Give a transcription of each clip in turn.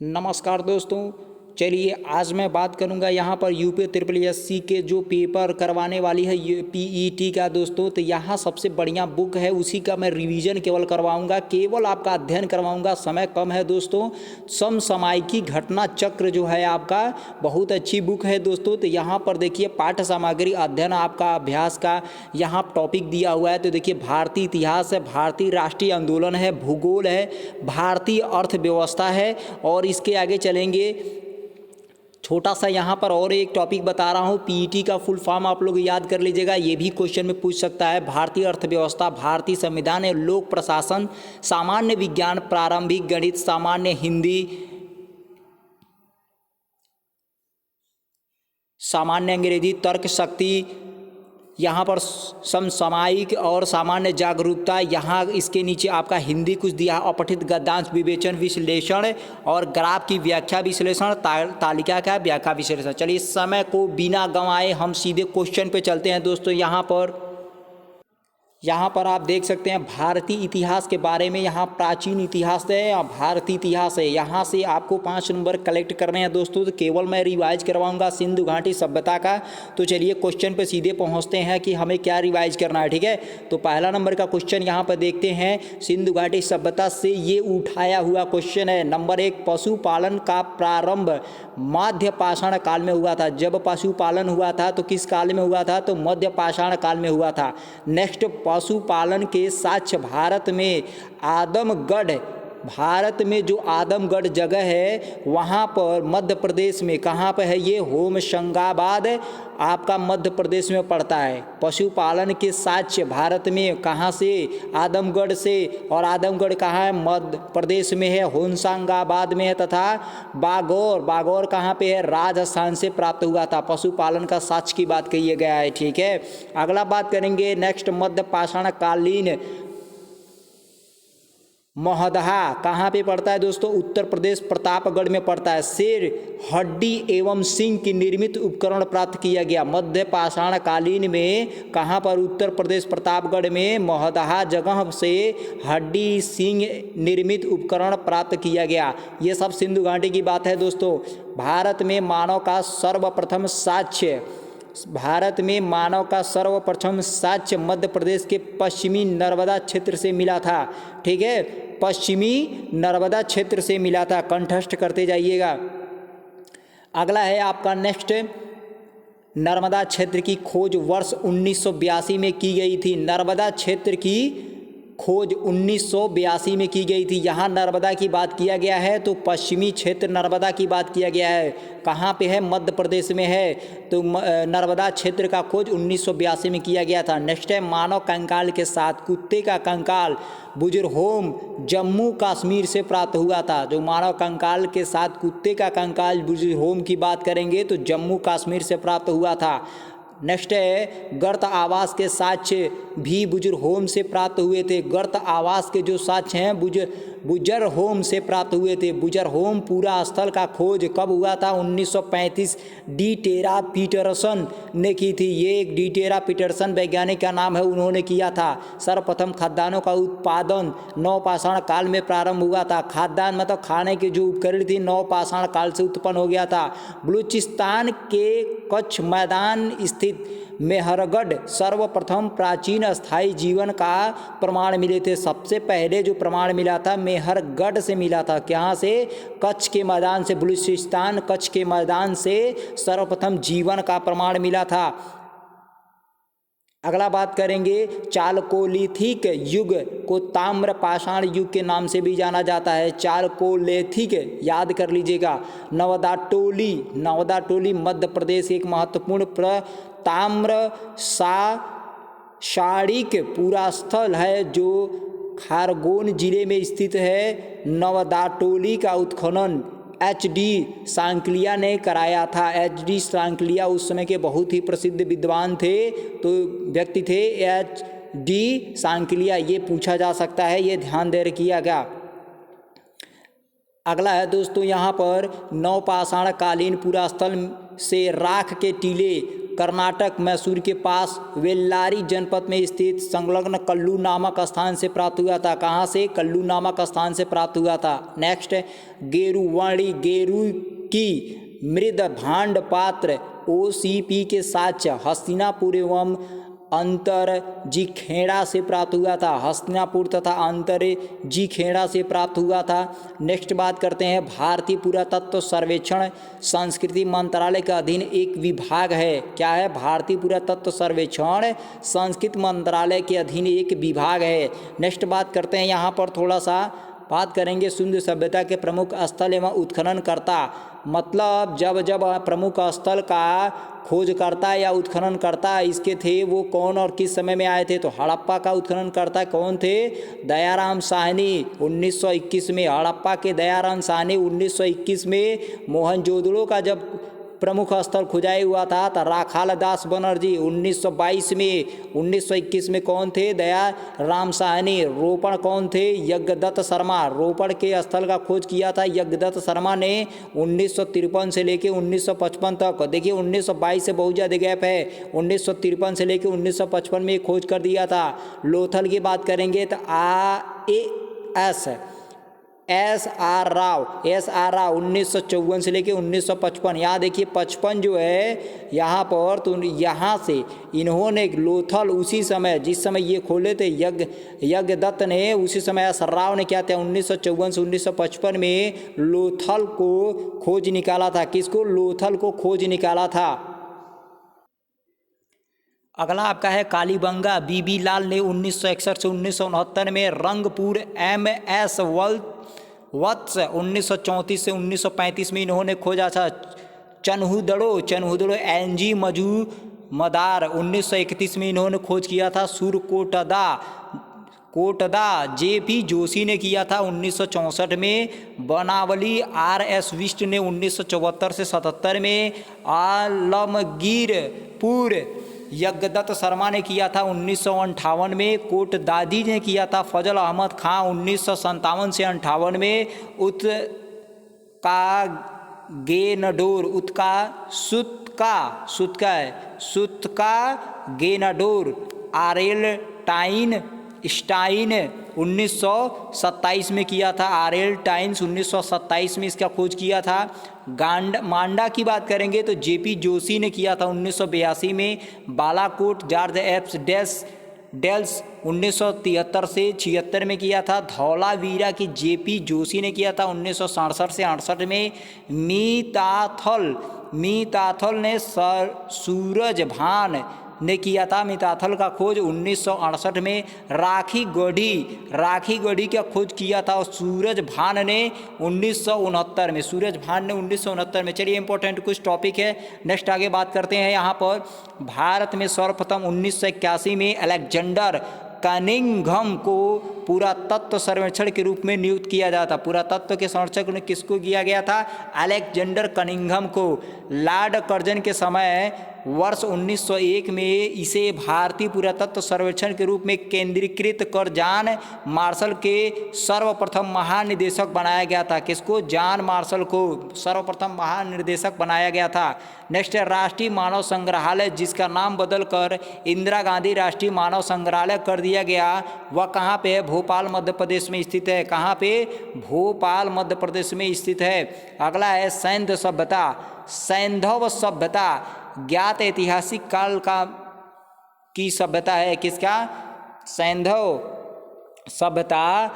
नमस्कार दोस्तों। चलिए आज मैं बात करूंगा यहाँ पर यूपी ट्रिपल एससी के जो पेपर करवाने वाली है पीईटी का दोस्तों। तो यहाँ सबसे बढ़िया बुक है, उसी का मैं रिवीजन केवल करवाऊंगा, केवल आपका अध्ययन करवाऊंगा। समय कम है दोस्तों। समसामयिकी घटना चक्र जो है आपका बहुत अच्छी बुक है दोस्तों। तो यहाँ पर देखिए पाठ्य सामग्री अध्ययन आपका अभ्यास का यहाँ टॉपिक दिया हुआ है। तो देखिए भारतीय इतिहास है, भारतीय राष्ट्रीय आंदोलन है, भूगोल है, भारतीय अर्थव्यवस्था है। और इसके आगे चलेंगे, छोटा सा यहाँ पर और एक टॉपिक बता रहा हूँ। पीईटी का फुल फॉर्म आप लोग याद कर लीजिएगा, ये भी क्वेश्चन में पूछ सकता है। भारतीय अर्थव्यवस्था, भारतीय संविधान, लोक प्रशासन, सामान्य विज्ञान, प्रारंभिक गणित, सामान्य हिंदी, सामान्य अंग्रेजी, तर्क शक्ति, यहाँ पर समसामयिक और सामान्य जागरूकता। यहाँ इसके नीचे आपका हिंदी कुछ दिया है, अपठित गद्यांश विवेचन विश्लेषण और ग्राफ की व्याख्या विश्लेषण, तालिका का व्याख्या विश्लेषण। चलिए समय को बिना गंवाए हम सीधे क्वेश्चन पे चलते हैं दोस्तों। यहाँ पर आप देख सकते हैं भारतीय इतिहास के बारे में। यहाँ प्राचीन इतिहास है या भारतीय इतिहास है, यहाँ से आपको 5 नंबर कलेक्ट करने हैं दोस्तों। तो केवल मैं रिवाइज करवाऊंगा सिंधु घाटी सभ्यता का। तो चलिए क्वेश्चन पे सीधे पहुँचते हैं कि हमें क्या रिवाइज करना है, ठीक है। तो पहला नंबर का क्वेश्चन यहाँ पर देखते हैं, सिंधु घाटी सभ्यता से ये उठाया हुआ क्वेश्चन है। नंबर 1, पशुपालन का प्रारंभ मध्य पाषाण काल में हुआ था। जब पशुपालन हुआ था तो किस काल में हुआ था? तो मध्य पाषाण काल में हुआ था। नेक्स्ट, पशुपालन के साक्ष्य भारत में आदमगढ़, भारत में जो आदमगढ़ जगह है वहाँ पर मध्य प्रदेश में, कहाँ पर है ये? होशंगाबाद आपका मध्य प्रदेश में पड़ता है। पशुपालन के साक्ष्य भारत में कहाँ से? आदमगढ़ से। और आदमगढ़ कहाँ है? मध्य प्रदेश में है, होशंगाबाद में है। तथा बागौर कहाँ पे है? राजस्थान से प्राप्त हुआ था। पशुपालन का साक्ष्य की बात कही गया है, ठीक है। अगला बात करेंगे नेक्स्ट, मध्य पाषाण कालीन मगधा कहाँ पे पड़ता है दोस्तों? उत्तर प्रदेश प्रतापगढ़ में पड़ता है। शेर, हड्डी एवं सिंह की निर्मित उपकरण प्राप्त किया गया मध्य पाषाण कालीन में। कहाँ पर? उत्तर प्रदेश प्रतापगढ़ में मगधा जगह से हड्डी सिंह निर्मित उपकरण प्राप्त किया गया। ये सब सिंधु घाटी की बात है दोस्तों। भारत में मानव का सर्वप्रथम साक्ष्य, भारत में मानव का सर्वप्रथम साक्ष्य मध्य प्रदेश के पश्चिमी नर्मदा क्षेत्र से मिला था, ठीक है। पश्चिमी नर्मदा क्षेत्र से मिला था, कंठस्थ करते जाइएगा। अगला है आपका नेक्स्ट, नर्मदा क्षेत्र की खोज वर्ष 1982 में की गई थी। नर्मदा क्षेत्र की खोज 1982 में की गई थी। यहाँ नर्मदा की बात किया गया है तो पश्चिमी क्षेत्र नर्मदा की बात किया गया है। कहाँ पे है? मध्य प्रदेश में है। तो नर्मदा क्षेत्र का खोज 1982 में किया गया था। नेक्स्ट है, मानव कंकाल के साथ कुत्ते का कंकाल बुजुर्होम जम्मू कश्मीर से प्राप्त हुआ था। जो मानव कंकाल के साथ कुत्ते का कंकाल बुजुर्होम की बात करेंगे तो जम्मू कश्मीर से प्राप्त हुआ था। नेक्स्ट है, गर्त आवास के साक्ष्य भी बुजुर्होम से प्राप्त हुए थे। गर्त आवास के जो साक्ष्य हैं बुजुर्होम से प्राप्त हुए थे। बुजुर्होम पूरा स्थल का खोज कब हुआ था? 1935 डी टेरा पीटरसन ने की थी। ये एक डी टेरा पीटरसन वैज्ञानिक का नाम है, उन्होंने किया था। सर्वप्रथम खाद्यान्नों का उत्पादन नवपाषाण काल में प्रारंभ हुआ था। खाद्यान्न मतलब खाने के जो उपकरण थी नवपाषाण काल से उत्पन्न हो गया था। बलूचिस्तान के कच्छ मैदान स्थित मेहरगढ़ सर्वप्रथम प्राचीन स्थायी जीवन का प्रमाण मिले थे। सबसे पहले जो प्रमाण मिला था मेहरगढ़ से मिला था। कहाँ से? कच्छ के मैदान से। बलूचिस्तान कच्छ के मैदान से सर्वप्रथम जीवन का प्रमाण मिला था। अगला बात करेंगे, चालकोलिथिक युग को ताम्र पाषाण युग के नाम से भी जाना जाता है। चालकोलिथिक याद कर लीजिएगा। नवदाटोली मध्य प्रदेश एक महत्वपूर्ण ताम्र क्षारिक पूरा स्थल है जो खारगोन जिले में स्थित है। नवदाटोली का उत्खनन एच.डी. सांकलिया ने कराया था। एच.डी. सांकलिया उस समय के बहुत ही प्रसिद्ध विद्वान थे, तो व्यक्ति थे एच.डी. सांकलिया। ये पूछा जा सकता है, ये ध्यान दे रखिएगा। अगला है दोस्तों यहाँ पर, नवपाषाण कालीन पूरा स्थल से राख के टीले कर्नाटक मैसूर के पास वेल्लारी जनपद में स्थित संलग्न कल्लू नामक स्थान से प्राप्त हुआ था। कहाँ से? कल्लू नामक स्थान से प्राप्त हुआ था। नेक्स्ट, गेरुवाणी गेरू की मृद भांड पात्र OCP के साक्ष्य हस्तिनापुर एवं अंतरजीखेड़ा से प्राप्त हुआ था। हस्तिनापुर तथा अंतरजीखेड़ा से प्राप्त हुआ था। नेक्स्ट बात करते हैं, भारतीय पुरातत्व सर्वेक्षण संस्कृति मंत्रालय के अधीन एक विभाग है। क्या है? भारतीय पुरातत्व सर्वेक्षण संस्कृति मंत्रालय के अधीन एक विभाग है। नेक्स्ट बात करते हैं, यहाँ पर थोड़ा सा बात करेंगे सिंधु सभ्यता के प्रमुख स्थल एवं उत्खननकर्ता। मतलब जब प्रमुख स्थल का खोजकर्ता या उत्खननकर्ता इसके थे वो कौन और किस समय में आए थे? तो हड़प्पा का उत्खननकर्ता कौन थे? दयाराम साहनी 1921 में। हड़प्पा के दयाराम साहनी 1921 में। मोहनजोदड़ो का जब प्रमुख स्थल खुदाई हुआ था तो राखाल दास बनर्जी 1922 में। 1921 में कौन थे? दयाराम साहनी। रोपण कौन थे? यज्ञदत्त शर्मा। रोपण के स्थल का खोज किया था यज्ञदत्त शर्मा ने 1953 से लेके 1955 तक। देखिए 1922 से बहुत ज़्यादा गैप है। 1953 से लेके 1955 में खोज कर दिया था। लोथल की बात करेंगे तो SR राव 1954 से लेके 1955। यहाँ देखिए 55 जो है यहाँ पर, तो यहाँ से इन्होंने लोथल उसी समय जिस समय ये खोले थे यज्ञदत्त ने, उसी समय SR राव ने क्या था 1954 से 1955 में लोथल को खोज निकाला था। किसको? लोथल को खोज निकाला था। अगला आपका है कालीबंगा। BB लाल ने 1961 से 1969 में। रंगपुर MS वत्स 1934 से 1935 में इन्होंने खोजा था। चन्हुदड़ो NG मजूमदार 1931 में इन्होंने खोज किया था। कोटदा JP जोशी ने किया था 1964 में। बनावली RS विष्ट ने 1974 से 77 में। आलमगीरपुर यज्ञदत्त शर्मा ने किया था 1958 में। कोटदादी ने किया था फजल अहमद खां 1957 से 58 में। सुतका गेनाडोर आरेल स्टाइन 1927 में किया था। आरेल टाइन्स 1927 में इसका खोज किया था। मांडा की बात करेंगे तो JP जोशी ने किया था 1982 में। बालाकोट जॉर्ज F डेल्स 1973 से 76 में किया था। धौलावीरा की JP जोशी ने किया था 1967 से 68 में। मीताथल ने सूरजभान ने किया था मिताथल का खोज 1968 में। राखी गढ़ी का खोज किया था सूरजभान ने 1969 में। सूरजभान ने 1969 में। चलिए इंपॉर्टेंट कुछ टॉपिक है, नेक्स्ट आगे बात करते हैं। यहाँ पर भारत में सर्वप्रथम 1981 में अलेक्जेंडर कनिंघम को पुरातत्व सर्वेक्षण के रूप में नियुक्त किया जाता। पुरातत्व के संरक्षक ने किसको किया गया था? अलेक्जेंडर कनिंघम को। लॉर्ड कर्जन के समय वर्ष 1901 में इसे भारतीय पुरातत्व सर्वेक्षण के रूप में केंद्रीकृत कर जॉन मार्शल के सर्वप्रथम महानिदेशक बनाया गया था। किसको? जॉन मार्शल को सर्वप्रथम महानिदेशक बनाया गया था। नेक्स्ट है राष्ट्रीय मानव संग्रहालय, जिसका नाम बदलकर इंदिरा गांधी राष्ट्रीय मानव संग्रहालय कर दिया गया। वह कहाँ पे है? भोपाल मध्य प्रदेश में स्थित है। कहाँ पे? भोपाल मध्य प्रदेश में स्थित है। अगला है सैंधव सभ्यता ज्ञात ऐतिहासिक काल की सभ्यता है। किसका? सैंधव सभ्यता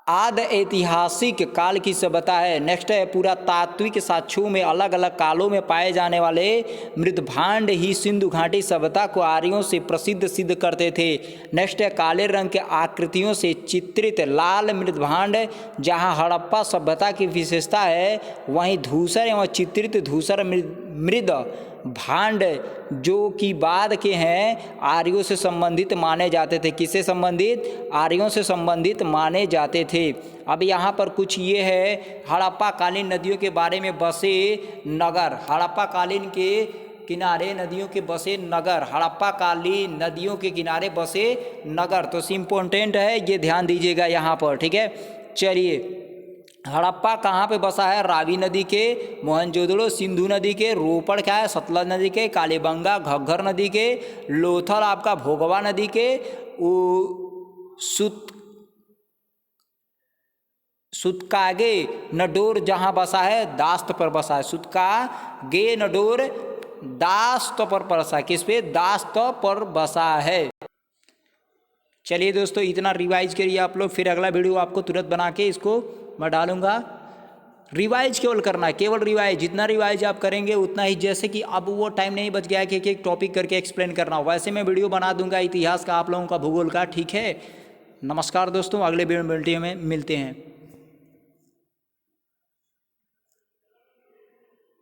आद ऐतिहासिक काल की सभ्यता है। नेक्स्ट है पुरातात्विक साक्ष्यों में अलग अलग कालों में पाए जाने वाले मृदभांड ही सिंधु घाटी सभ्यता को आर्यों से प्रसिद्ध सिद्ध करते थे। नेक्स्ट है काले रंग के आकृतियों से चित्रित लाल मृदभांड। जहां हड़प्पा सभ्यता की विशेषता है, वहीं धूसर एवं चित्रित धूसर मृद भांड जो कि बाद के हैं आर्यों से संबंधित माने जाते थे। किससे संबंधित? आर्यों से संबंधित माने जाते थे। अब यहाँ पर कुछ ये है हड़प्पा कालीन नदियों के बारे में बसे नगर। हड़प्पा कालीन के किनारे नदियों के बसे नगर। हड़प्पा कालीन नदियों के किनारे बसे नगर। तो इम्पोर्टेंट है, ये ध्यान दीजिएगा यहाँ पर, ठीक है। चलिए हड़प्पा कहाँ पे बसा है? रावी नदी के, मोहनजोदड़ो सिंधु नदी के, रोपड़ क्या है? सतलज नदी के, कालीबंगा घग्गर नदी के, लोथल आपका भोगवा नदी के, सुतकागे नडोर जहाँ बसा है दास्त पर बसा है। सुतकागे नडोर दास्त पर बसा है। किस पे? दास्त पर बसा है। चलिए दोस्तों इतना रिवाइज करिए आप लोग, फिर अगला वीडियो आपको तुरंत बना के इसको मैं डालूंगा। रिवाइज केवल करना है, केवल रिवाइज, जितना रिवाइज आप करेंगे उतना ही, जैसे कि अब वो टाइम नहीं बच गया है कि एक टॉपिक करके एक्सप्लेन करना हो, वैसे मैं वीडियो बना दूंगा इतिहास का, आप लोगों का, भूगोल का। ठीक है, नमस्कार दोस्तों, अगले वीडियो में मिलते हैं।